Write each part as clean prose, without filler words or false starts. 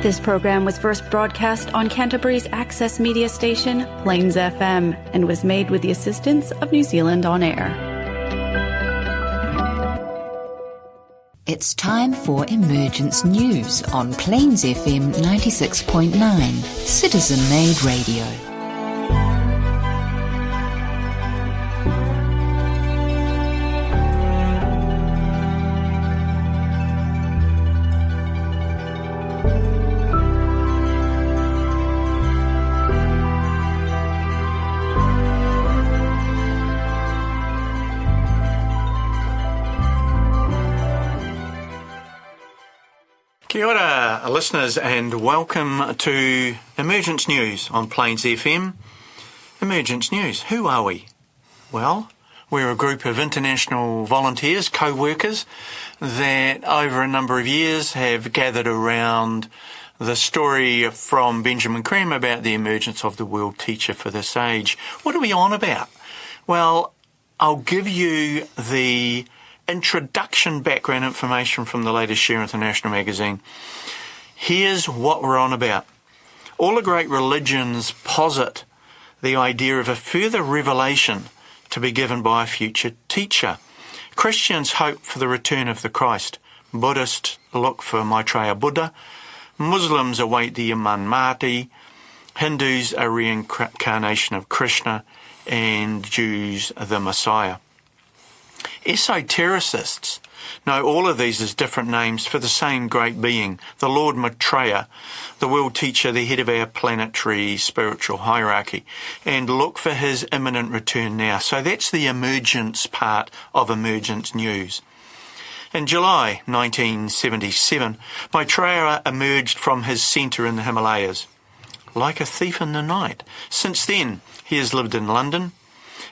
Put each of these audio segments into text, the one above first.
This program was first broadcast on Canterbury's access media station, Plains FM, and was made with the assistance of New Zealand On Air. It's time for Emergence News on Plains FM 96.9, citizen-made radio. Kia ora, listeners, and welcome to Emergence News on Plains FM. Emergence News, who are we? Well, we're a group of international volunteers, co-workers, that over a number of years have gathered around the story from Benjamin Creme about the emergence of the world teacher for this age. What are we on about? Well, I'll give you the introduction background information from the latest Share International magazine. Here's what we're on about. All the great religions posit the idea of a further revelation to be given by a future teacher. Christians hope for the return of the Christ. Buddhists look for Maitreya Buddha. Muslims await the Imam Mahdi. Hindus a reincarnation of Krishna, and Jews the Messiah. Esotericists know all of these as different names for the same great being, the Lord Maitreya, the world teacher, the head of our planetary spiritual hierarchy, and look for his imminent return now. So that's the emergence part of Emergence News. In July 1977, Maitreya emerged from his centre in the Himalayas, like a thief in the night. Since then, he has lived in London,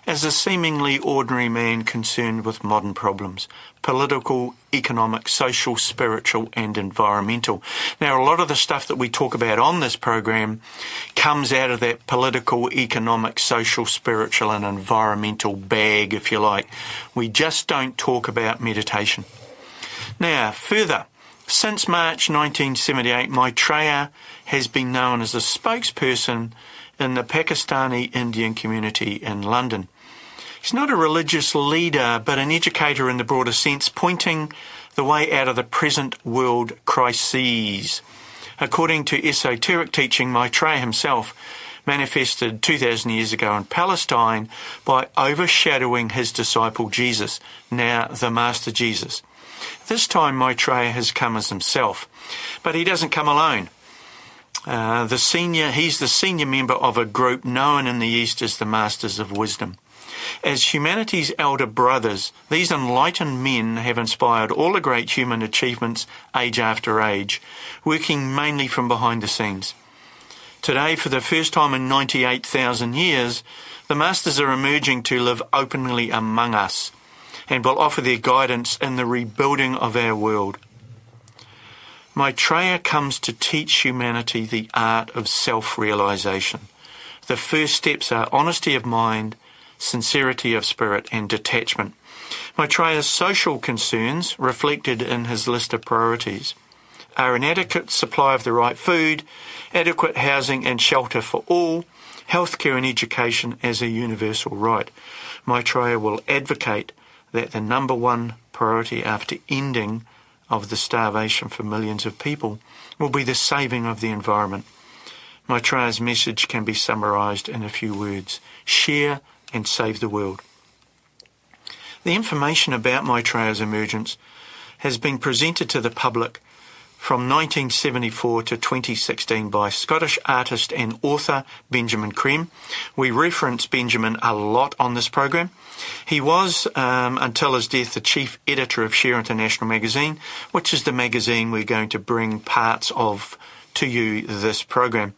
as a seemingly ordinary man concerned with modern problems, political, economic, social, spiritual and environmental. Now, a lot of the stuff that we talk about on this program comes out of that political, economic, social, spiritual and environmental bag, if you like. We just don't talk about meditation. Now, further, since March 1978, Maitreya has been known as a spokesperson in the Pakistani Indian community in London. He's not a religious leader, but an educator in the broader sense, pointing the way out of the present world crises. According to esoteric teaching, Maitreya himself manifested 2,000 years ago in Palestine by overshadowing his disciple Jesus, now the Master Jesus. This time Maitreya has come as himself, but he doesn't come alone. He's the senior member of a group known in the East as the Masters of Wisdom. As humanity's elder brothers, these enlightened men have inspired all the great human achievements age after age, working mainly from behind the scenes. Today, for the first time in 98,000 years, the Masters are emerging to live openly among us and will offer their guidance in the rebuilding of our world. Maitreya comes to teach humanity the art of self-realization. The first steps are honesty of mind, sincerity of spirit and detachment. Maitreya's social concerns, reflected in his list of priorities, are an adequate supply of the right food, adequate housing and shelter for all, healthcare and education as a universal right. Maitreya will advocate that the number one priority after ending of the starvation for millions of people will be the saving of the environment. Maitreya's message can be summarised in a few words: share and save the world. The information about Maitreya's emergence has been presented to the public from 1974 to 2016 by Scottish artist and author Benjamin Creme. We reference Benjamin a lot on this program. He was, until his death, the chief editor of Share International magazine, which is the magazine we're going to bring parts of to you this program.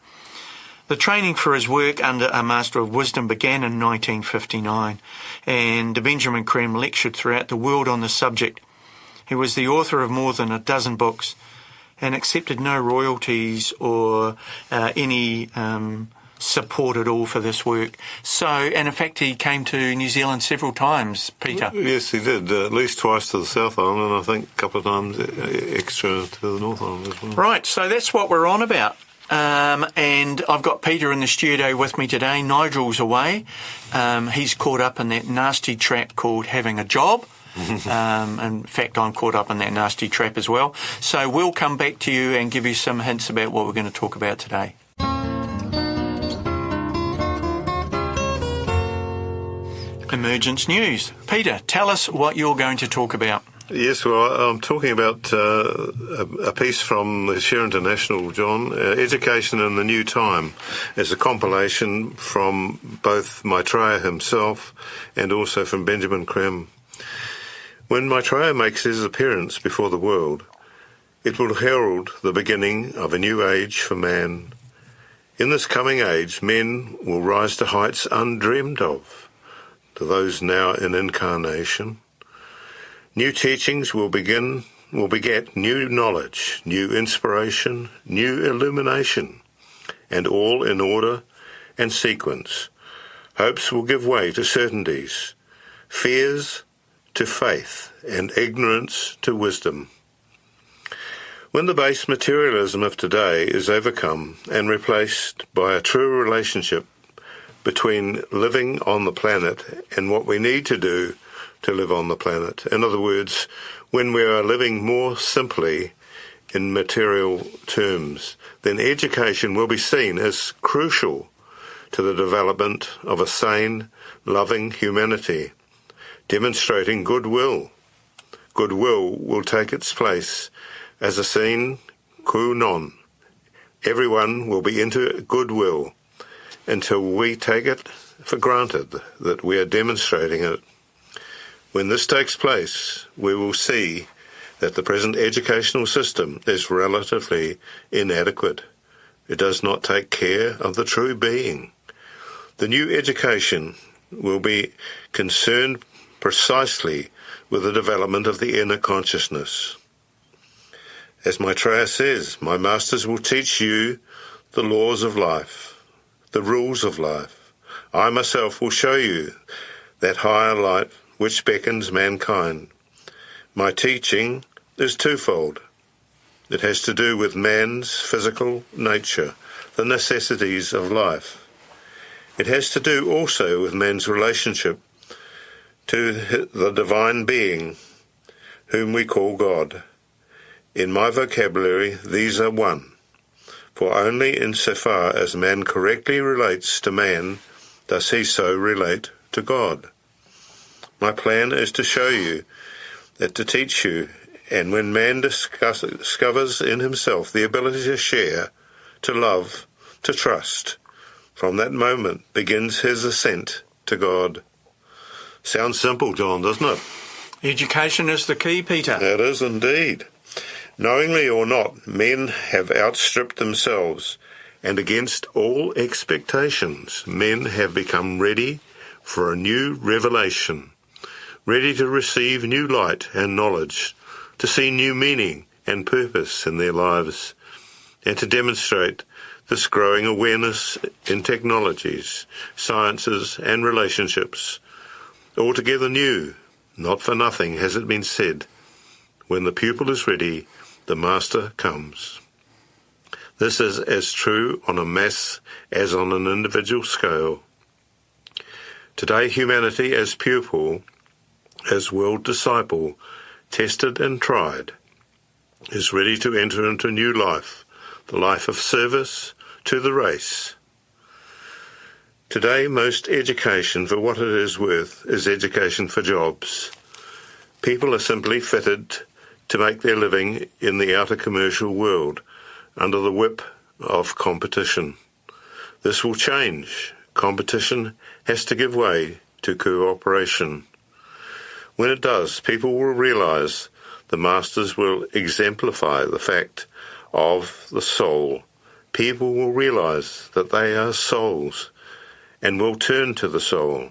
The training for his work under a Master of Wisdom began in 1959, and Benjamin Creme lectured throughout the world on the subject. He was the author of more than a dozen books and accepted no royalties or any supported all for this work. So, and in fact, he came to New Zealand several times, Peter. Yes, he did. At least twice to the South Island, and I think a couple of times extra to the North Island as well. Right, so that's what we're on about. And I've got Peter in the studio with me today. Nigel's away. He's caught up in that nasty trap called having a job. In fact, I'm caught up in that nasty trap as well. So we'll come back to you and give you some hints about what we're going to talk about today. Emergence News. Peter, tell us what you're going to talk about. Yes, well, I'm talking about a piece from the Share International, John, Education in the New Time. It's a compilation from both Maitreya himself and also from Benjamin Creme. When Maitreya makes his appearance before the world, it will herald the beginning of a new age for man. In this coming age, men will rise to heights undreamed of, to those now in incarnation. New teachings will beget new knowledge, new inspiration, new illumination, and all in order and sequence. Hopes will give way to certainties, fears to faith, and ignorance to wisdom. When the base materialism of today is overcome and replaced by a true relationship between living on the planet and what we need to do to live on the planet. In other words, when we are living more simply in material terms, then education will be seen as crucial to the development of a sane, loving humanity, demonstrating goodwill. Goodwill will take its place as a sine qua non. Everyone will be into goodwill until we take it for granted that we are demonstrating it. When this takes place, we will see that the present educational system is relatively inadequate. It does not take care of the true being. The new education will be concerned precisely with the development of the inner consciousness. As Maitreya says, my masters will teach you the laws of life, the rules of life. I myself will show you that higher light which beckons mankind. My teaching is twofold. It has to do with man's physical nature, the necessities of life. It has to do also with man's relationship to the divine being, whom we call God. In my vocabulary, these are one, for only insofar as man correctly relates to man does he so relate to God. My plan is to show you, that to teach you, and when man discovers in himself the ability to share, to love, to trust, from that moment begins his ascent to God. Sounds simple, John, doesn't it? Education is the key, Peter. It is indeed. Knowingly or not, men have outstripped themselves, and against all expectations, men have become ready for a new revelation, ready to receive new light and knowledge, to see new meaning and purpose in their lives, and to demonstrate this growing awareness in technologies, sciences, and relationships. Altogether new, not for nothing has it been said, when the pupil is ready, the master comes. This is as true on a mass as on an individual scale. Today, humanity as pupil, as world disciple, tested and tried, is ready to enter into new life, the life of service to the race. Today, most education, for what it is worth, is education for jobs. People are simply fitted to make their living in the outer commercial world under the whip of competition. This will change. Competition has to give way to cooperation. When it does, people will realize the masters will exemplify the fact of the soul. People will realize that they are souls and will turn to the soul.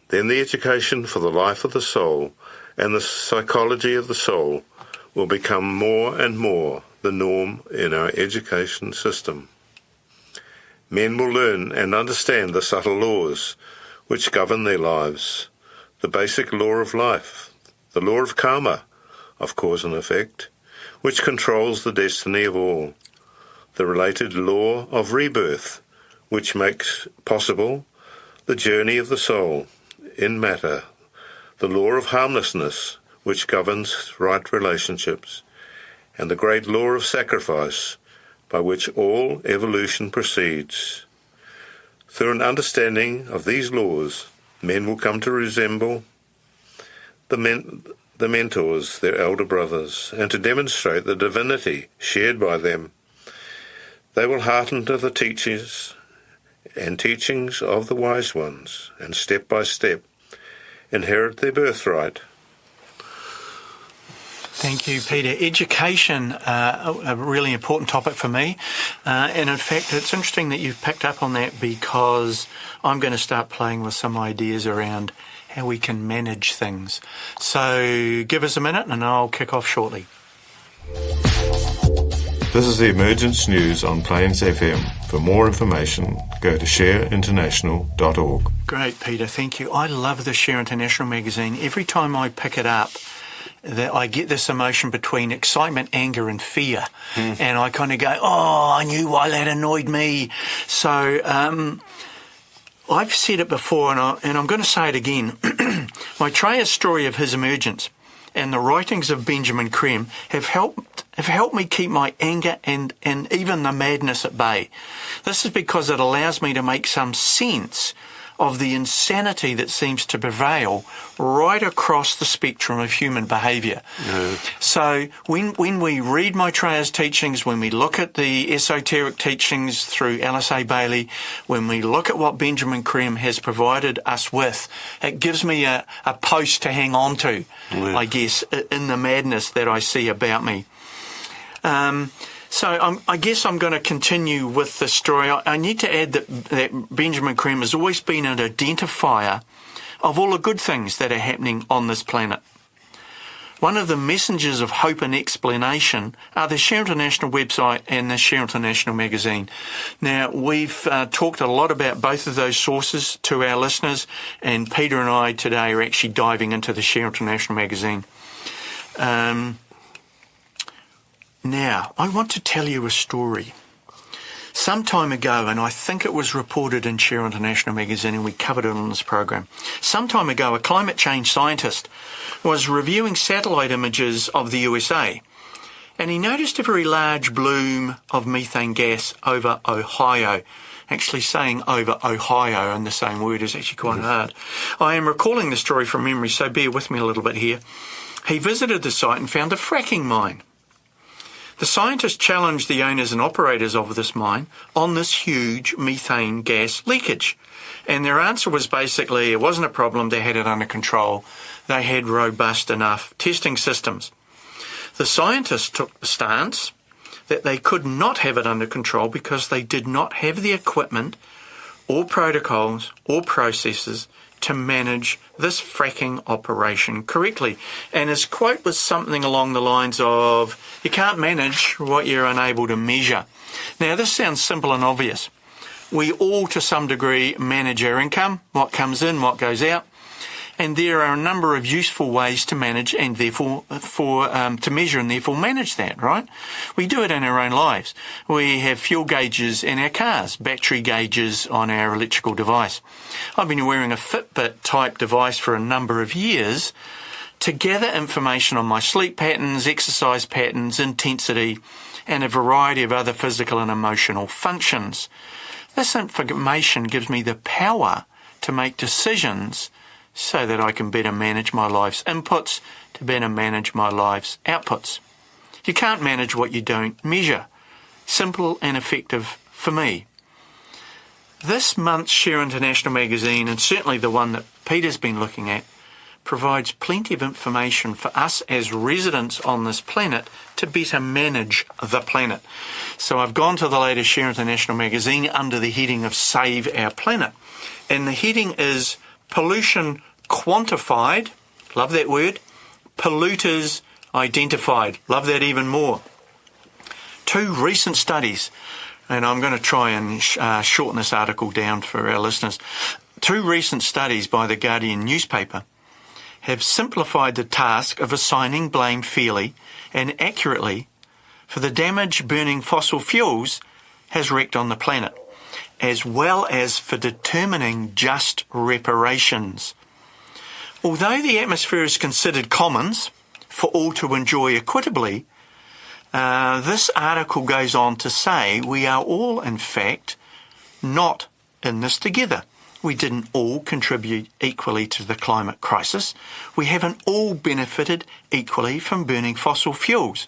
Then the education for the life of the soul and the psychology of the soul will become more and more the norm in our education system. men will learn and understand the subtle laws which govern their lives, the basic law of life, the law of karma, of cause and effect, which controls the destiny of all, the related law of rebirth, which makes possible the journey of the soul in matter, the law of harmlessness, which governs right relationships, and the great law of sacrifice, by which all evolution proceeds. Through an understanding of these laws, men will come to resemble the mentors, their elder brothers, and to demonstrate the divinity shared by them. They will hearken to the teachings and teachings of the wise ones, and step by step inherit their birthright. Thank you, Peter. Education, a really important topic for me. And in fact, it's interesting that you've picked up on that, because I'm going to start playing with some ideas around how we can manage things. So give us a minute and I'll kick off shortly. This is the Emergence News on Plains FM. For more information, go to shareinternational.org. Great, Peter. Thank you. I love the Share International magazine. Every time I pick it up, that I get this emotion between excitement, anger and fear. And I kind of go, oh, I knew why that annoyed me. So I've said it before, and I'm going to say it again. Maitreya's story of his emergence and the writings of Benjamin Creme have helped me keep my anger and even the madness at bay. This is because it allows me to make some sense of the insanity that seems to prevail right across the spectrum of human behaviour. So when we read Maitreya's teachings, when we look at the esoteric teachings through Alice A. Bailey, when we look at what Benjamin Creme has provided us with, it gives me a post to hang on to, I guess, in the madness that I see about me. So I guess I'm going to continue with the story. I need to add that Benjamin Creme has always been an identifier of all the good things that are happening on this planet. One of the messengers of hope and explanation are the Share International website and the Share International magazine. Now, we've talked a lot about both of those sources to our listeners, and Peter and I today are actually diving into the Share International magazine. Now, I want to tell you a story. Some time ago, and I think it was reported in Share International magazine, and we covered it on this program. Some time ago, a climate change scientist was reviewing satellite images of the USA, and he noticed a very large bloom of methane gas over Ohio. Actually saying over Ohio in the same word is actually quite hard. I am recalling the story from memory, so bear with me a little bit here. He visited the site and found a fracking mine. The scientists challenged the owners and operators of this mine on this huge methane gas leakage. And their answer was basically it wasn't a problem, they had it under control. They had robust enough testing systems. The scientists took the stance that they could not have it under control because they did not have the equipment or protocols or processes to manage this fracking operation correctly. And his quote was something along the lines of, you can't manage what you're unable to measure. Now, this sounds simple and obvious. We all, to some degree, manage our income, what comes in, what goes out. And there are a number of useful ways to manage and therefore to measure and therefore manage that, right? We do it in our own lives. We have fuel gauges in our cars, battery gauges on our electrical device. I've been wearing a Fitbit type device for a number of years to gather information on my sleep patterns, exercise patterns, intensity, and a variety of other physical and emotional functions. This information gives me the power to make decisions so that I can better manage my life's inputs, to better manage my life's outputs. You can't manage what you don't measure. Simple and effective for me. This month's Share International magazine, and certainly the one that Peter's been looking at, provides plenty of information for us as residents on this planet to better manage the planet. So I've gone to the latest Share International magazine under the heading of Save Our Planet. And the heading is Pollution Quantified, love that word, Polluters Identified, love that even more. Two recent studies and I'm going to try and shorten this article down for our listeners. 2 recent studies by the Guardian newspaper have simplified the task of assigning blame fairly and accurately for the damage burning fossil fuels has wreaked on the planet, as well as for determining just reparations. Although the atmosphere is considered commons for all to enjoy equitably, this article goes on to say we are all, in fact, not in this together. We didn't all contribute equally to the climate crisis. We haven't all benefited equally from burning fossil fuels.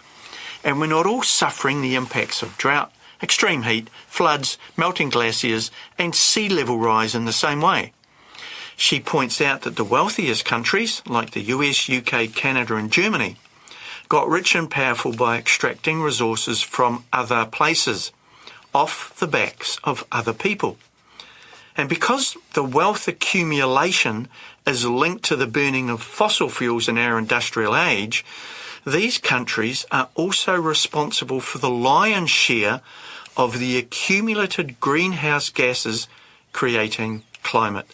And we're not all suffering the impacts of drought, extreme heat, floods, melting glaciers, and sea level rise in the same way. She points out that the wealthiest countries, like the US, UK, Canada, and Germany, got rich and powerful by extracting resources from other places, off the backs of other people. And because the wealth accumulation is linked to the burning of fossil fuels in our industrial age, these countries are also responsible for the lion's share of the accumulated greenhouse gases creating climate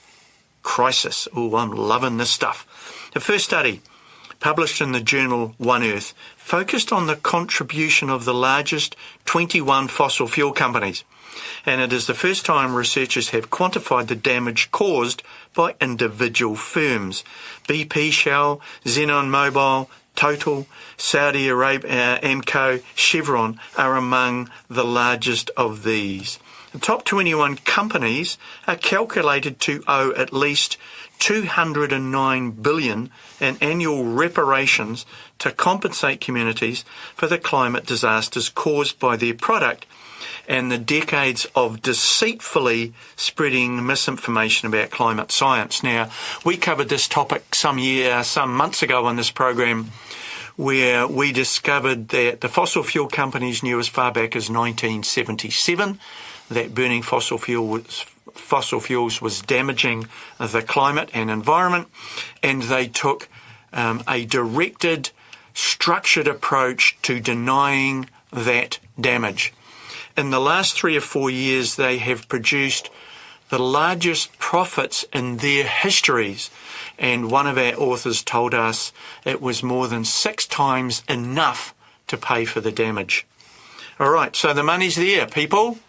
crisis. Oh, I'm loving this stuff. The first study, published in the journal One Earth, focused on the contribution of the largest 21 fossil fuel companies. And it is the first time researchers have quantified the damage caused by individual firms. BP, Shell, Xenon Mobile, Total, Saudi Arabia, Amco, Chevron are among the largest of these. The top 21 companies are calculated to owe at least $209 billion in annual reparations to compensate communities for the climate disasters caused by their product and the decades of deceitfully spreading misinformation about climate science. Now, we covered this topic some months ago on this program, where we discovered that the fossil fuel companies knew as far back as 1977 that burning fossil fuels was damaging the climate and environment, and they took a directed, structured approach to denying that damage. In the last 3 or 4 years, they have produced the largest profits in their histories, and one of our authors told us it was more than 6 times enough to pay for the damage. All right, so the money's there, people.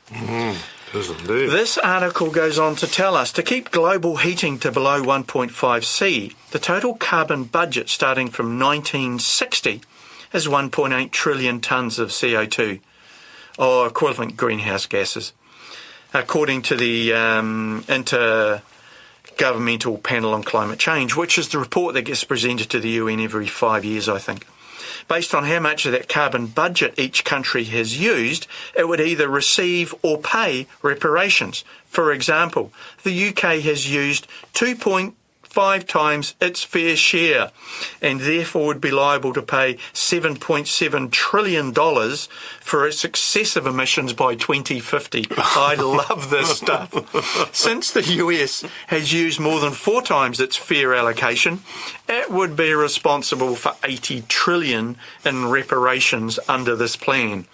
This article goes on to tell us to keep global heating to below 1.5 C, the total carbon budget starting from 1960 is 1.8 trillion tonnes of CO2, or equivalent greenhouse gases, according to the Intergovernmental Panel on Climate Change, which is the report that gets presented to the UN every 5 years, I think. Based on how much of that carbon budget each country has used, it would either receive or pay reparations. For example, the UK has used 2.5 times its fair share and therefore would be liable to pay $7.7 trillion for its excessive emissions by 2050. I love this stuff. Since the US has used more than 4 times its fair allocation, it would be responsible for $80 trillion in reparations under this plan.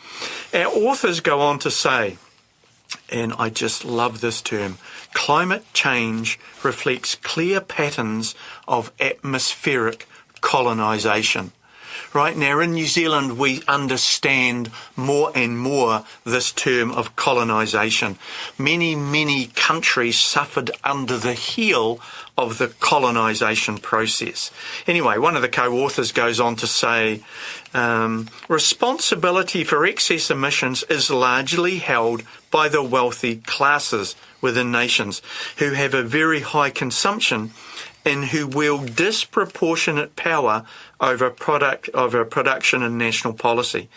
Our authors go on to say, and I just love this term, climate change reflects clear patterns of atmospheric colonisation. Right now in New Zealand, we understand more and more this term of colonisation. Many countries suffered under the heel of the colonisation process. Anyway, one of the co-authors goes on to say, responsibility for excess emissions is largely held by the wealthy classes within nations who have a very high consumption and who wield disproportionate power over production and national policy.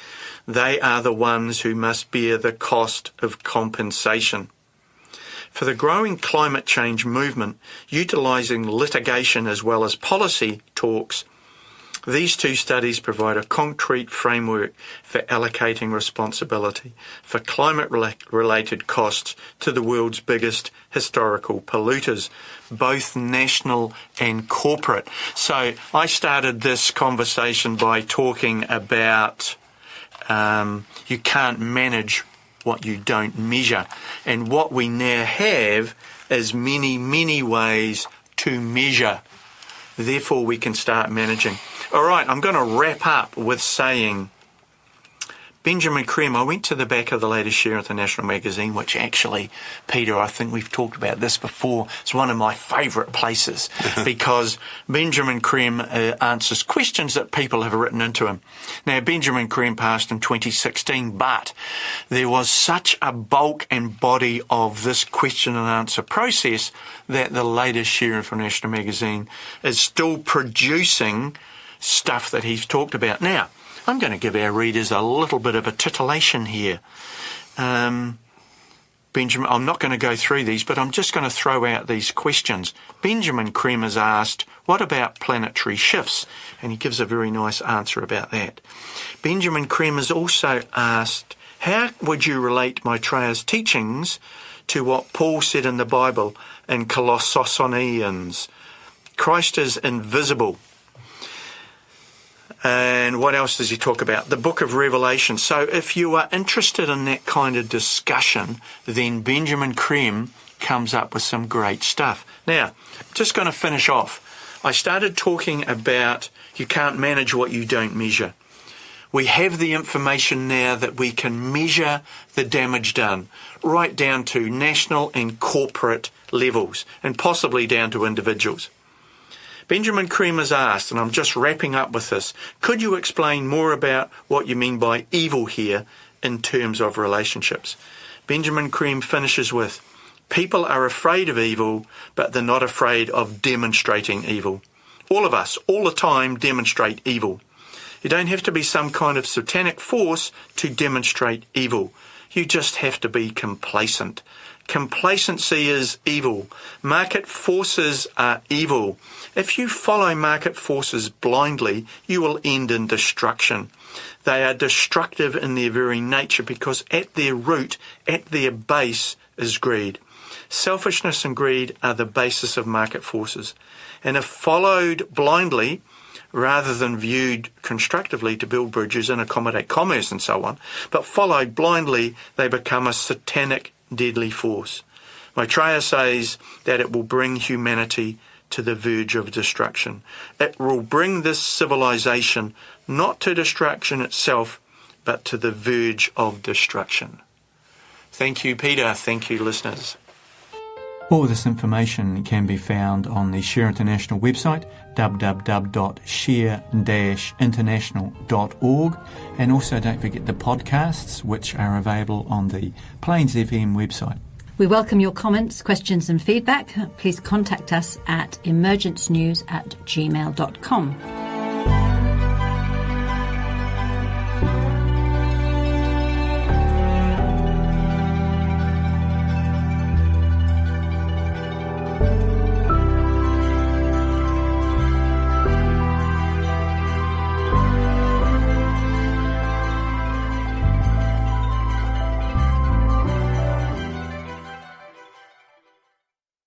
They are the ones who must bear the cost of compensation. For the growing climate change movement, utilising litigation as well as policy talks, these 2 studies provide a concrete framework for allocating responsibility for climate-related costs to the world's biggest historical polluters, both national and corporate. So I started this conversation by talking about you can't manage what you don't measure. And what we now have is many, many ways to measure. Therefore, we can start managing. All right, I'm going to wrap up with saying, Benjamin Creme, I went to the back of the latest Share International magazine, which actually, Peter, I think we've talked about this before. It's one of my favourite places because Benjamin Creme answers questions that people have written into him. Now, Benjamin Creme passed in 2016, but there was such a bulk and body of this question and answer process that the latest Share International magazine is still producing stuff that he's talked about. Now, I'm going to give our readers a little bit of a titillation here. Benjamin, I'm not going to go through these, but I'm just going to throw out these questions. Benjamin Creme has asked, what about planetary shifts? And he gives a very nice answer about that. Benjamin Creme has also asked, how would you relate Maitreya's teachings to what Paul said in the Bible in Colossians? Christ is invisible. And what else does he talk about? The book of Revelation. So if you are interested in that kind of discussion, then Benjamin Creme comes up with some great stuff. Now, just going to finish off. I started talking about you can't manage what you don't measure. We have the information now that we can measure the damage done, right down to national and corporate levels, and possibly down to individuals. Benjamin Creme has asked, and I'm just wrapping up with this, could you explain more about what you mean by evil here in terms of relationships? Benjamin Creme finishes with, people are afraid of evil, but they're not afraid of demonstrating evil. All of us, all the time, demonstrate evil. You don't have to be some kind of satanic force to demonstrate evil. You just have to be complacent. Complacency is evil. Market forces are evil. If you follow market forces blindly, you will end in destruction. They are destructive in their very nature because at their root, at their base, is greed. Selfishness and greed are the basis of market forces. And if followed blindly, rather than viewed constructively to build bridges and accommodate commerce and so on, but followed blindly, they become a satanic, deadly force. Maitreya says that it will bring humanity to the verge of destruction. It will bring this civilization not to destruction itself, but to the verge of destruction. Thank you, Peter. Thank you, listeners. All this information can be found on the Share International website, www.share-international.org, and also don't forget the podcasts, which are available on the Plains FM website. We welcome your comments, questions and feedback. Please contact us at emergencenews@gmail.com.